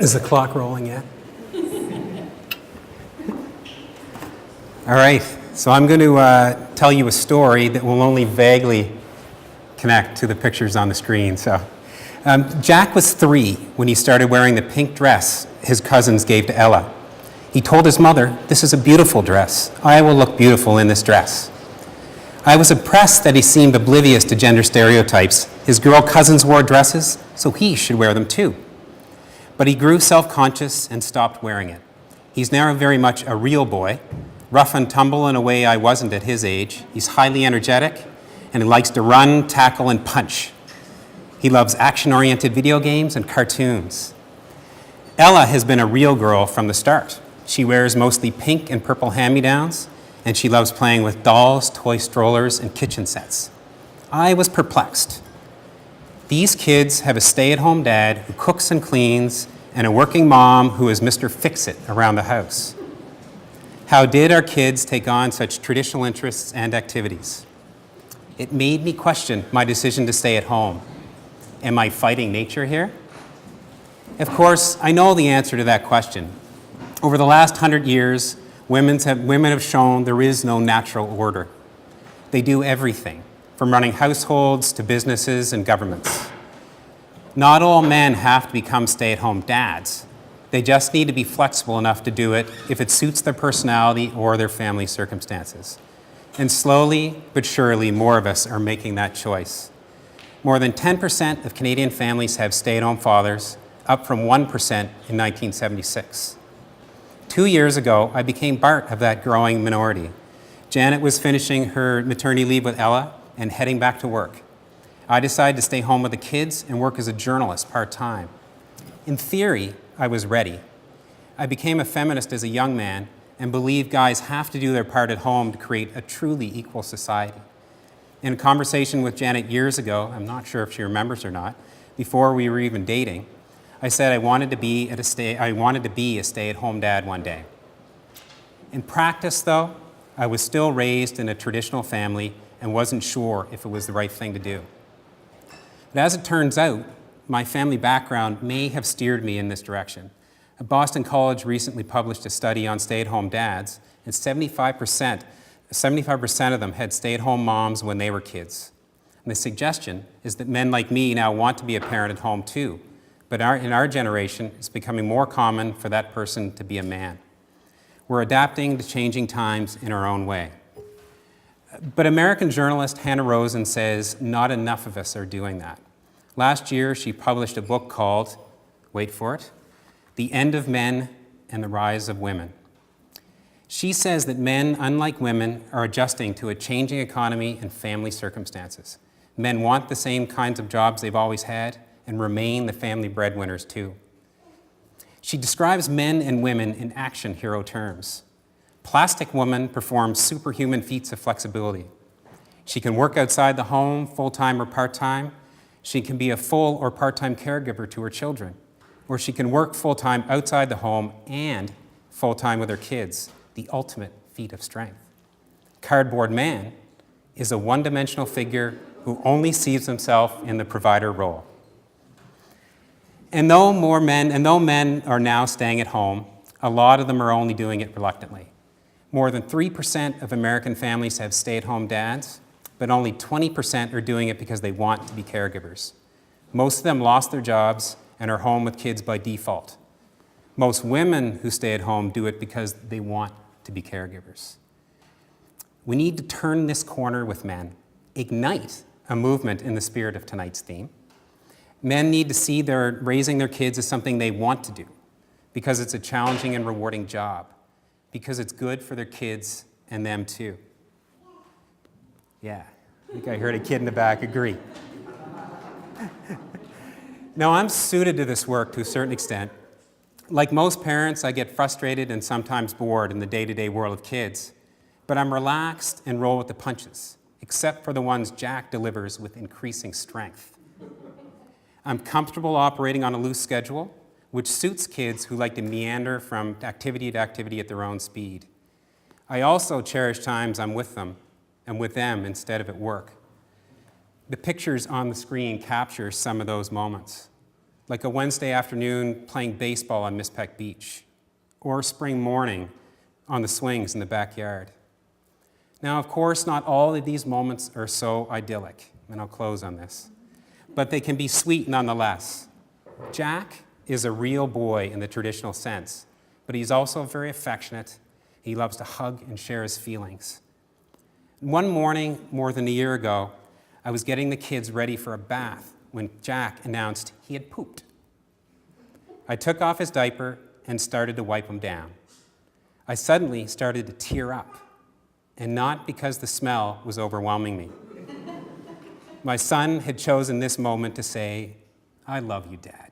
Is the clock rolling yet? All right, so I'm going to tell you a story that will only vaguely connect to the pictures on the screen. So, Jack was 3 when he started wearing the pink dress his cousins gave to Ella. He told his mother, "This is a beautiful dress. I will look beautiful in this dress." I was impressed that he seemed oblivious to gender stereotypes. His girl cousins wore dresses, so he should wear them too. But he grew self-conscious and stopped wearing it. He's now very much a real boy, rough and tumble in a way I wasn't at his age. He's highly energetic, and he likes to run, tackle, and punch. He loves action-oriented video games and cartoons. Ella has been a real girl from the start. She wears mostly pink and purple hand-me-downs, and she loves playing with dolls, toy strollers, and kitchen sets. I was perplexed. These kids have a stay-at-home dad who cooks and cleans, and a working mom who is Mr. Fix-It around the house. How did our kids take on such traditional interests and activities? It made me question my decision to stay at home. Am I fighting nature here? Of course, I know the answer to that question. Over the last 100 years, women have shown there is no natural order. They do everything, from running households to businesses and governments. Not all men have to become stay-at-home dads. They just need to be flexible enough to do it if it suits their personality or their family circumstances. And slowly but surely, more of us are making that choice. More than 10% of Canadian families have stay-at-home fathers, up from 1% in 1976. 2 years ago, I became part of that growing minority. Janet was finishing her maternity leave with Ella and heading back to work. I decided to stay home with the kids and work as a journalist part-time. In theory, I was ready. I became a feminist as a young man and believe guys have to do their part at home to create a truly equal society. In a conversation with Janet years ago, I'm not sure if she remembers or not, before we were even dating, I said I wanted to be a stay-at-home dad one day. In practice, though, I was still raised in a traditional family and wasn't sure if it was the right thing to do. But as it turns out, my family background may have steered me in this direction. Boston College recently published a study on stay-at-home dads, and 75% of them had stay-at-home moms when they were kids. And the suggestion is that men like me now want to be a parent at home too, but in our generation, it's becoming more common for that person to be a man. We're adapting to changing times in our own way. But American journalist Hannah Rosen says not enough of us are doing that. Last year, she published a book called, wait for it, The End of Men and the Rise of Women. She says that men, unlike women, are adjusting to a changing economy and family circumstances. Men want the same kinds of jobs they've always had and remain the family breadwinners too. She describes men and women in action hero terms. Plastic Woman performs superhuman feats of flexibility. She can work outside the home, full-time or part-time. She can be a full or part-time caregiver to her children. Or she can work full-time outside the home and full-time with her kids, the ultimate feat of strength. Cardboard Man is a one-dimensional figure who only sees himself in the provider role. And though men are now staying at home, a lot of them are only doing it reluctantly. More than 3% of American families have stay-at-home dads, but only 20% are doing it because they want to be caregivers. Most of them lost their jobs and are home with kids by default. Most women who stay at home do it because they want to be caregivers. We need to turn this corner with men, ignite a movement in the spirit of tonight's theme. Men need to see raising their kids as something they want to do because it's a challenging and rewarding job, because it's good for their kids and them too. Yeah, I think I heard a kid in the back agree. Now, I'm suited to this work to a certain extent. Like most parents, I get frustrated and sometimes bored in the day-to-day world of kids, but I'm relaxed and roll with the punches, except for the ones Jack delivers with increasing strength. I'm comfortable operating on a loose schedule, which suits kids who like to meander from activity to activity at their own speed. I also cherish times I'm with them and with them instead of at work. The pictures on the screen capture some of those moments. like a Wednesday afternoon playing baseball on Miss Peck Beach, or spring morning on the swings in the backyard. Now, of course, not all of these moments are so idyllic, and I'll close on this, but they can be sweet nonetheless. Jack is a real boy in the traditional sense, but he's also very affectionate. He loves to hug and share his feelings. One morning, more than a year ago, I was getting the kids ready for a bath when Jack announced he had pooped. I took off his diaper and started to wipe him down. I suddenly started to tear up, and not because the smell was overwhelming me. My son had chosen this moment to say, "I love you, Dad."